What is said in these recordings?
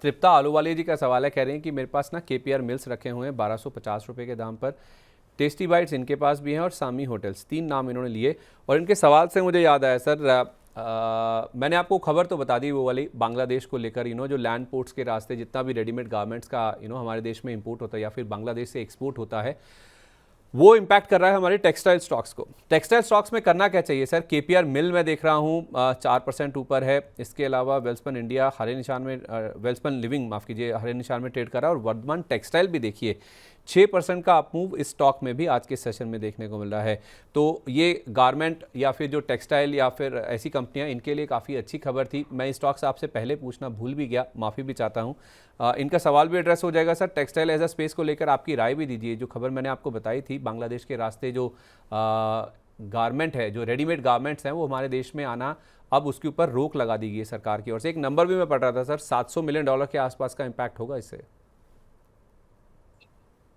तृप्ता आलूवालिया जी का सवाल है, कह रहे हैं कि मेरे पास ना केपीआर मिल्स रखे हुए हैं 1250 रुपये के दाम पर। टेस्टी बाइट्स इनके पास भी हैं और सामी होटल्स, 3 नाम इन्होंने लिए। और इनके सवाल से मुझे याद आया सर, मैंने आपको खबर तो बता दी वो वाली बांग्लादेश को लेकर, जो लैंड पोर्ट्स के रास्ते जितना भी रेडीमेड गारमेंट्स का हमारे देश में इंपोर्ट होता है या फिर बांग्लादेश से एक्सपोर्ट होता है, वो इम्पैक्ट कर रहा है हमारे टेक्सटाइल स्टॉक्स को। टेक्सटाइल स्टॉक्स में करना क्या चाहिए सर? केपीआर मिल में देख रहा हूँ 4% ऊपर है। इसके अलावा वेल्सपन इंडिया हरे निशान में, वेल्सपन लिविंग माफ़ कीजिए, हरे निशान में ट्रेड कर रहा है। और वर्धमान टेक्सटाइल भी देखिए 6% का अपमूव इस स्टॉक में भी आज के सेशन में देखने को मिल रहा है। तो ये गारमेंट या फिर जो टेक्सटाइल या फिर ऐसी कंपनियां, इनके लिए काफ़ी अच्छी खबर थी। मैं इस स्टॉक से आपसे पहले पूछना भूल भी गया, माफ़ी भी चाहता हूं। इनका सवाल भी एड्रेस हो जाएगा sir. Textile as a space को लेकर आपकी राय भी दीजिए। जो खबर मैंने आपको बताई थी, बांग्लादेश के रास्ते जो गारमेंट है, जो रेडीमेड गारमेंट्स हैं, वो हमारे देश में आना, अब उसके ऊपर रोक लगा दी गई है सरकार की ओर से। एक नंबर भी मैं पढ़ रहा था सर, $700 मिलियन के आसपास का इम्पैक्ट होगा इससे।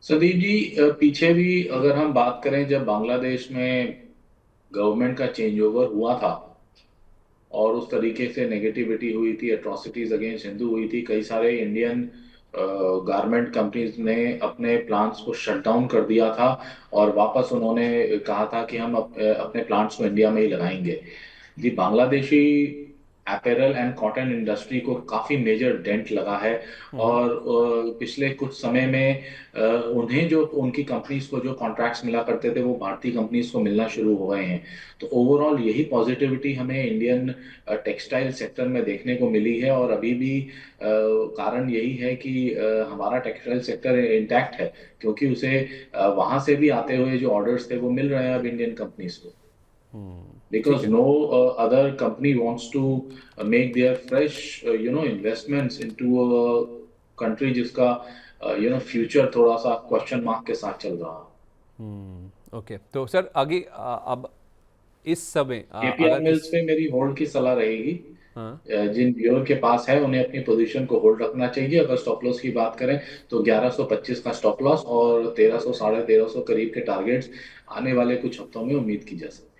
संदीप जी, पीछे भी अगर हम बात करें, जब बांग्लादेश में गवर्नमेंट का चेंज ओवर हुआ था और उस तरीके से नेगेटिविटी हुई थी, एट्रॉसिटीज अगेंस्ट हिंदू हुई थी, कई सारे इंडियन गारमेंट कंपनीज ने अपने प्लांट्स को शट डाउन कर दिया था और वापस उन्होंने कहा था कि हम अपने प्लांट्स को इंडिया में ही लगाएंगे। जी, Bangladeshi apparel and cotton industry को काफी मेजर डेंट लगा है। हम्म। और पिछले कुछ समय में उन्हें जो उनकी कंपनीज को जो कॉन्ट्रैक्ट्स मिला करते थे, वो भारतीय कंपनीज को मिलना शुरू हो गए हैं। तो ओवरऑल यही पॉजिटिविटी हमें इंडियन टेक्सटाइल सेक्टर में देखने को मिली है। और अभी भी कारण यही है कि हमारा टेक्सटाइल सेक्टर इंटैक्ट है, क्योंकि उसे वहां से भी आते हुए जो ऑर्डर्स थे वो मिल रहे हैं अब इंडियन कंपनीज को। ठीक Because है। no other company wants to make their fresh investments into a country जिसका फ्यूचर थोड़ा सा क्वेश्चन मार्क के साथ चल रहा है। ओके, तो सर आगे अब इस समय केपीआर अगर मिल्स किस पे मेरी होल्ड की सलाह रहेगी। हाँ। जिन व्यूअर के पास है उन्हें अपनी पोजीशन को होल्ड रखना चाहिए। अगर स्टॉप लॉस की बात करें तो 1125 का स्टॉप लॉस और 1300 साढ़े 1300 करीब के टारगेट्स आने वाले कुछ हफ्तों में उम्मीद की जा सकती है।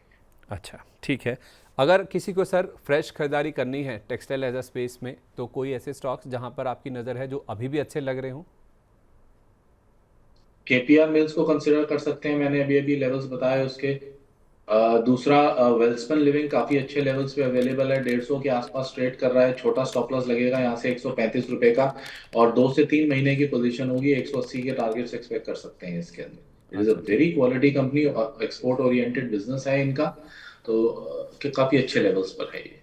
अच्छा, ठीक है। अगर किसी को सर फ्रेश खरीदारी करनी है टेक्सटाइल एज अ स्पेस में, तो कोई ऐसे स्टॉक्स जहां पर आपकी नज़र है जो अभी भी अच्छे लग रहे हों? केपीआर मिल्स को कंसिडर कर सकते हैं, मैंने अभी अभी लेवल्स बताए उसके। दूसरा, वेल्सपन लिविंग काफी अच्छे लेवल्स पे अवेलेबल है, 150 के आसपास ट्रेड कर रहा है। छोटा स्टॉप लॉस लगेगा यहाँ से 135 रुपए का, और 2 से 3 महीने की पोजीशन होगी। 180 के टारगेट्स एक्सपेक्ट कर सकते हैं इसके अंदर। इट इज अ अच्छा, ठीक वेरी है। Quality company, export oriented business है इनका। तो काफी अच्छे लेवल्स पर है ये।